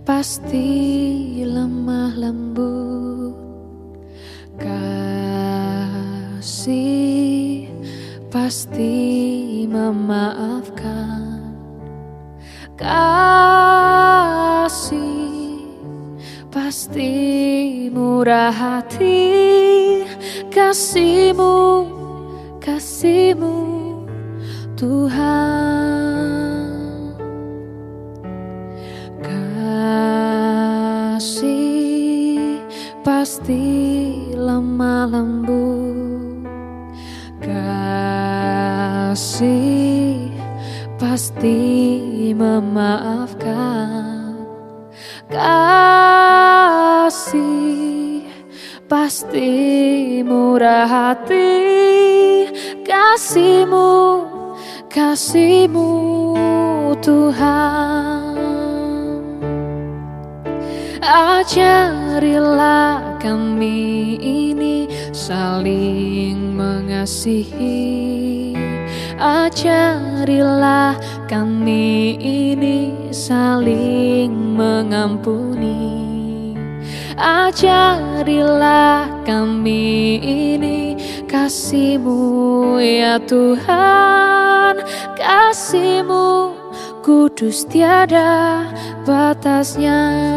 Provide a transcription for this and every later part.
pasti lemah lembut. Kasih pasti memaafkan. Kasih pasti murah hati. Kasih-Mu, kasih-Mu Tuhan. Kasih pasti lemah lembut. Kasih pasti memaafkan. Kasih pasti murah hati. Kasih-Mu, kasih-Mu Tuhan. Ajarilah kami ini saling mengasihi. Ajarilah kami ini saling mengampuni. Ajarilah kami ini kasih-Mu ya Tuhan. Kasih-Mu kudus tiada batasnya.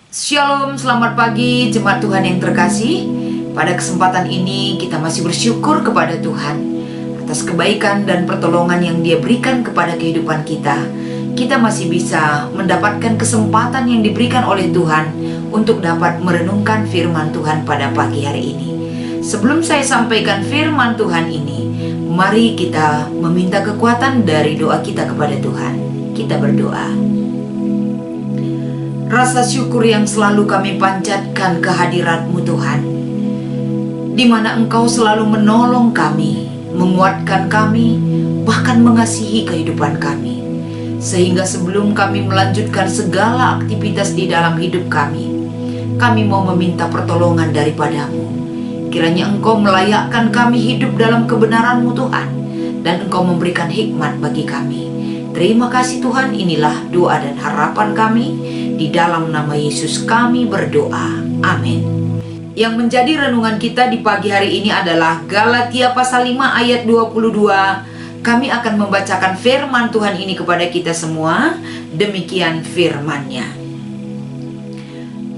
Shalom, selamat pagi jemaat Tuhan yang terkasih. Pada kesempatan ini kita masih bersyukur kepada Tuhan atas kebaikan dan pertolongan yang Dia berikan kepada kehidupan kita. Kita masih bisa mendapatkan kesempatan yang diberikan oleh Tuhan untuk dapat merenungkan firman Tuhan pada pagi hari ini. Sebelum saya sampaikan firman Tuhan ini, mari kita meminta kekuatan dari doa kita kepada Tuhan. Kita berdoa. Rasa syukur yang selalu kami panjatkan kehadirat-Mu Tuhan, di mana Engkau selalu menolong kami, menguatkan kami, bahkan mengasihi kehidupan kami. Sehingga sebelum kami melanjutkan segala aktivitas di dalam hidup kami mau meminta pertolongan daripada-Mu. Kiranya Engkau melayakkan kami hidup dalam kebenaran-Mu Tuhan, dan Engkau memberikan hikmat bagi kami. Terima kasih Tuhan, inilah doa dan harapan kami. Di dalam nama Yesus kami berdoa. Amin. Yang menjadi renungan kita di pagi hari ini adalah Galatia pasal 5 ayat 22. Kami akan membacakan firman Tuhan ini kepada kita semua. Demikian firman-Nya.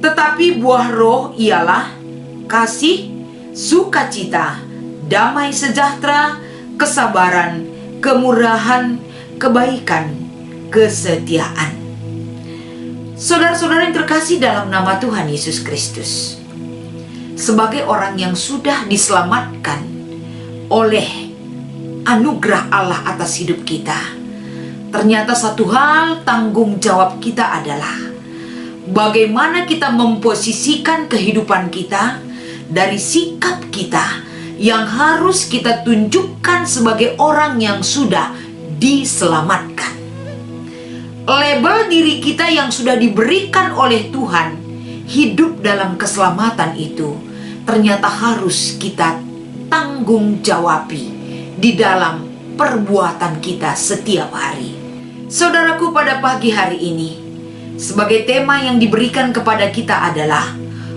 Tetapi buah roh ialah kasih, sukacita, damai sejahtera, kesabaran, kemurahan, kebaikan, kesetiaan. Saudara-saudara yang terkasih dalam nama Tuhan Yesus Kristus, sebagai orang yang sudah diselamatkan oleh anugerah Allah atas hidup kita, ternyata satu hal tanggung jawab kita adalah bagaimana kita memposisikan kehidupan kita dari sikap kita yang harus kita tunjukkan sebagai orang yang sudah diselamatkan. Label diri kita yang sudah diberikan oleh Tuhan hidup dalam keselamatan itu ternyata harus kita tanggung jawabi di dalam perbuatan kita setiap hari. Saudaraku, pada pagi hari ini, sebagai tema yang diberikan kepada kita adalah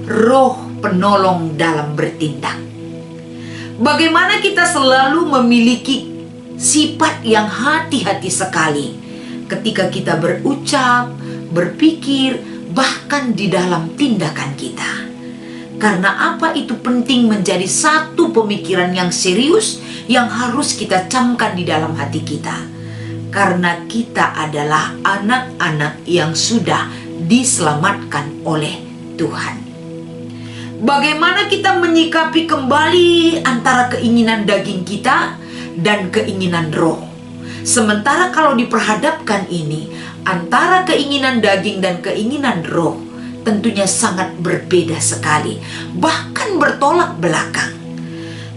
roh penolong dalam bertindak. Bagaimana kita selalu memiliki sifat yang hati-hati sekali ketika kita berucap, berpikir, bahkan di dalam tindakan kita. Karena apa itu penting menjadi satu pemikiran yang serius yang harus kita camkan di dalam hati kita. Karena kita adalah anak-anak yang sudah diselamatkan oleh Tuhan. Bagaimana kita menyikapi kembali antara keinginan daging kita dan keinginan roh. Sementara kalau diperhadapkan ini, antara keinginan daging dan keinginan roh tentunya sangat berbeda sekali, bahkan bertolak belakang.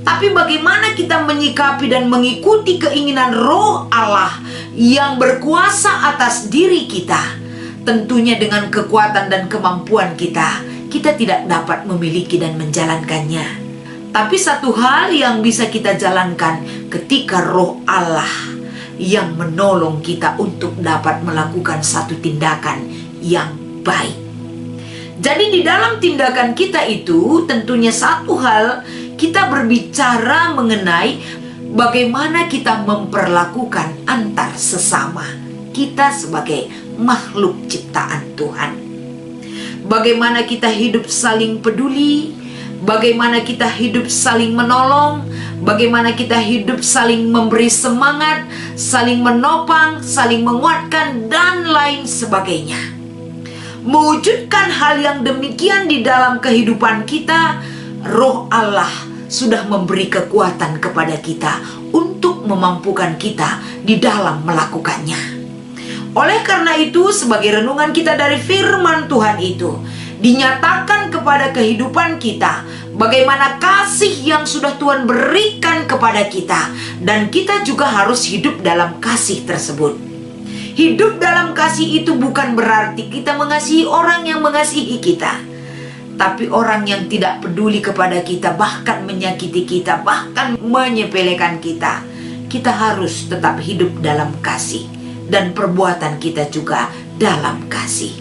Tapi bagaimana kita menyikapi dan mengikuti keinginan roh Allah yang berkuasa atas diri kita? Tentunya dengan kekuatan dan kemampuan kita tidak dapat memiliki dan menjalankannya. Tapi satu hal yang bisa kita jalankan ketika roh Allah yang menolong kita untuk dapat melakukan satu tindakan yang baik. Jadi di dalam tindakan kita itu tentunya satu hal, kita berbicara mengenai bagaimana kita memperlakukan antar sesama kita sebagai makhluk ciptaan Tuhan. Bagaimana kita hidup saling peduli, bagaimana kita hidup saling menolong, bagaimana kita hidup saling memberi semangat, saling menopang, saling menguatkan, dan lain sebagainya. Mewujudkan hal yang demikian di dalam kehidupan kita, Roh Allah sudah memberi kekuatan kepada kita untuk memampukan kita di dalam melakukannya. Oleh karena itu, sebagai renungan kita dari firman Tuhan itu, dinyatakan kepada kehidupan kita bagaimana kasih yang sudah Tuhan berikan kepada kita, dan kita juga harus hidup dalam kasih tersebut. Hidup dalam kasih itu bukan berarti kita mengasihi orang yang mengasihi kita, tapi orang yang tidak peduli kepada kita, bahkan menyakiti kita, bahkan menyepelekan kita. Kita harus tetap hidup dalam kasih, dan perbuatan kita juga dalam kasih.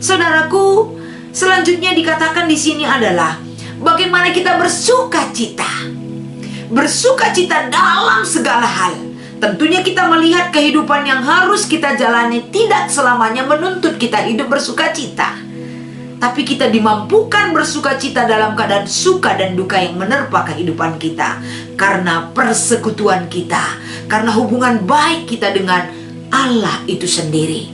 Saudaraku, selanjutnya dikatakan di sini adalah bagaimana kita bersuka cita. Bersuka cita dalam segala hal. Tentunya kita melihat kehidupan yang harus kita jalani tidak selamanya menuntut kita hidup bersuka cita. Tapi kita dimampukan bersuka cita dalam keadaan suka dan duka yang menerpa kehidupan kita, karena persekutuan kita, karena hubungan baik kita dengan Allah itu sendiri.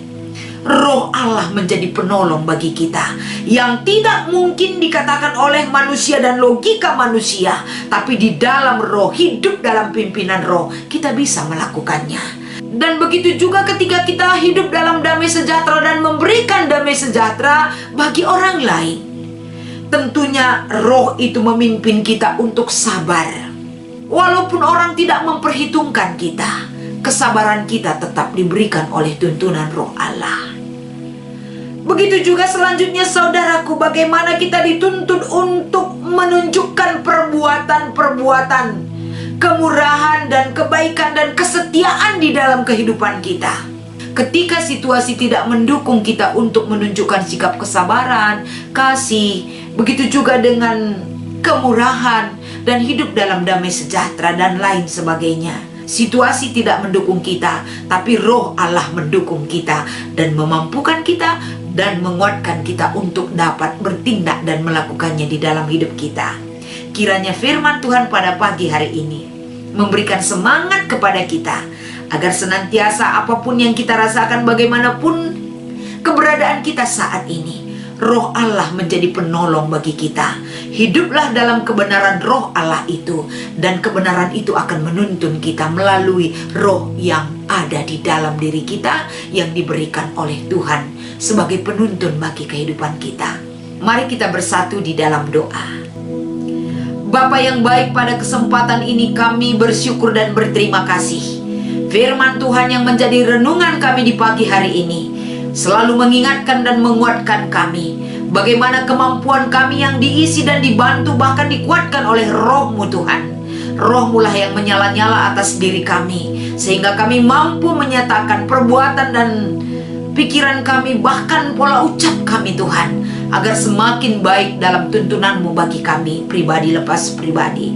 Roh Allah menjadi penolong bagi kita yang tidak mungkin dikatakan oleh manusia dan logika manusia, tapi di dalam Roh, hidup dalam pimpinan Roh, kita bisa melakukannya. Dan begitu juga ketika kita hidup dalam damai sejahtera dan memberikan damai sejahtera bagi orang lain. Tentunya Roh itu memimpin kita untuk sabar. Walaupun orang tidak memperhitungkan kita, kesabaran kita tetap diberikan oleh tuntunan Roh Allah. Begitu juga selanjutnya saudaraku, bagaimana kita dituntut untuk menunjukkan perbuatan-perbuatan kemurahan dan kebaikan dan kesetiaan di dalam kehidupan kita. Ketika situasi tidak mendukung kita untuk menunjukkan sikap kesabaran, kasih, begitu juga dengan kemurahan dan hidup dalam damai sejahtera dan lain sebagainya. Situasi tidak mendukung kita, tapi Roh Allah mendukung kita dan memampukan kita dan menguatkan kita untuk dapat bertindak dan melakukannya di dalam hidup kita. Kiranya firman Tuhan pada pagi hari ini memberikan semangat kepada kita, agar senantiasa apapun yang kita rasakan, bagaimanapun keberadaan kita saat ini, Roh Allah menjadi penolong bagi kita. Hiduplah dalam kebenaran Roh Allah itu, dan kebenaran itu akan menuntun kita melalui Roh yang ada di dalam diri kita, yang diberikan oleh Tuhan sebagai penuntun bagi kehidupan kita. Mari kita bersatu di dalam doa. Bapa yang baik, pada kesempatan ini kami bersyukur dan berterima kasih. Firman Tuhan yang menjadi renungan kami di pagi hari ini selalu mengingatkan dan menguatkan kami, bagaimana kemampuan kami yang diisi dan dibantu, bahkan dikuatkan oleh Roh-Mu Tuhan. Roh-Mu lah yang menyala-nyala atas diri kami, sehingga kami mampu menyatakan perbuatan dan pikiran kami, bahkan pola ucap kami Tuhan, agar semakin baik dalam tuntunan-Mu bagi kami, pribadi lepas pribadi.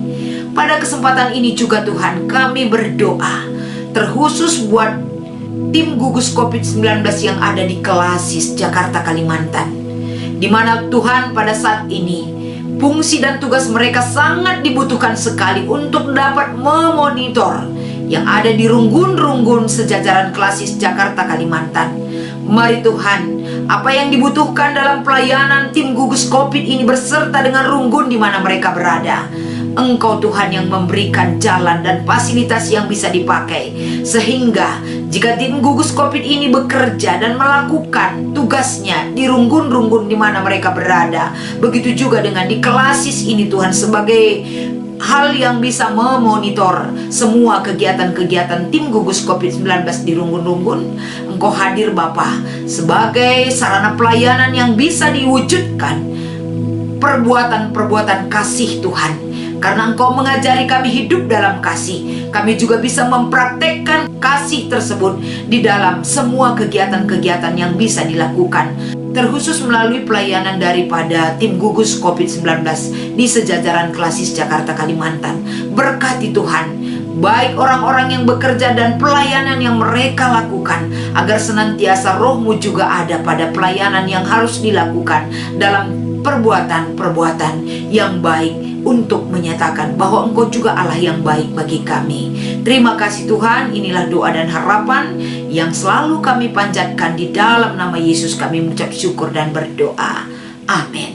Pada kesempatan ini juga Tuhan, kami berdoa terkhusus buat tim gugus COVID-19 yang ada di Kelasis, Jakarta, Kalimantan, di mana Tuhan pada saat ini fungsi dan tugas mereka sangat dibutuhkan sekali untuk dapat memonitor yang ada di runggun-runggun sejajaran Kelasis, Jakarta, Kalimantan. Mari Tuhan, apa yang dibutuhkan dalam pelayanan tim gugus COVID ini beserta dengan runggun di mana mereka berada, Engkau Tuhan yang memberikan jalan dan fasilitas yang bisa dipakai, sehingga jika tim gugus COVID ini bekerja dan melakukan tugasnya di runggun-runggun di mana mereka berada, begitu juga dengan di Kelasis ini Tuhan, sebagai hal yang bisa memonitor semua kegiatan-kegiatan tim gugus COVID-19 di runggun-runggun. Engkau hadir Bapa sebagai sarana pelayanan yang bisa diwujudkan perbuatan-perbuatan kasih Tuhan, Karena Engkau mengajari kami hidup dalam kasih, kami juga bisa mempraktekkan kasih tersebut di dalam semua kegiatan-kegiatan yang bisa dilakukan, terkhusus melalui pelayanan daripada tim gugus COVID-19 di sejajaran Klasis Jakarta Kalimantan. Berkati Tuhan, baik orang-orang yang bekerja dan pelayanan yang mereka lakukan, agar senantiasa Roh-Mu juga ada pada pelayanan yang harus dilakukan dalam perbuatan-perbuatan yang baik untuk menyatakan bahwa Engkau juga Allah yang baik bagi kami. Terima kasih Tuhan, inilah doa dan harapan yang selalu kami panjatkan di dalam nama Yesus kami mengucap syukur dan berdoa. Amin.